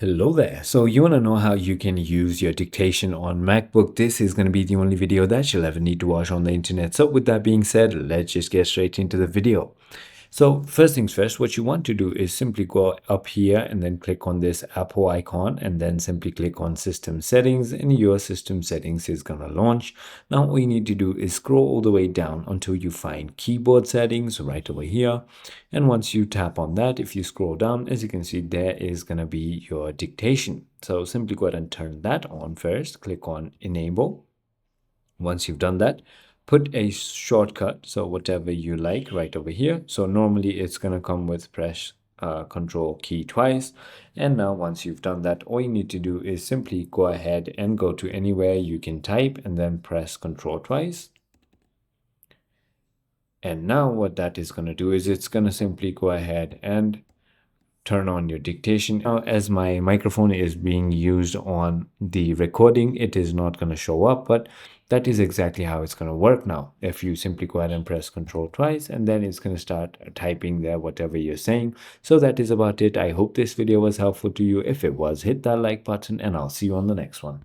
Hello there. So you want to know how you can use your dictation on MacBook. This is going to be the only video that you'll ever need to watch on the internet. So with that being said, let's just get straight into the video. So first things first, what you want to do is simply go up here and then click on this Apple icon and then simply click on system settings, and your system settings is going to launch. Now all you need to do is scroll all the way down until you find keyboard settings right over here. And once you tap on that, if you scroll down, as you can see, there is going to be your dictation. So simply go ahead and turn that on first. Click on enable. Once you've done that, put a shortcut, so whatever you like, right over here. So normally it's going to come with press control key twice. And now once you've done that, all you need to do is simply go ahead and go to anywhere you can type and then press control twice. And now what that is going to do is it's going to simply go ahead and turn on your dictation. Now, as my microphone is being used on the recording, it is not going to show up, but that is exactly how it's going to work now. If you simply go ahead and press control twice, and then it's going to start typing there whatever you're saying. So that is about it. I hope this video was helpful to you. If it was, hit that like button, and I'll see you on the next one.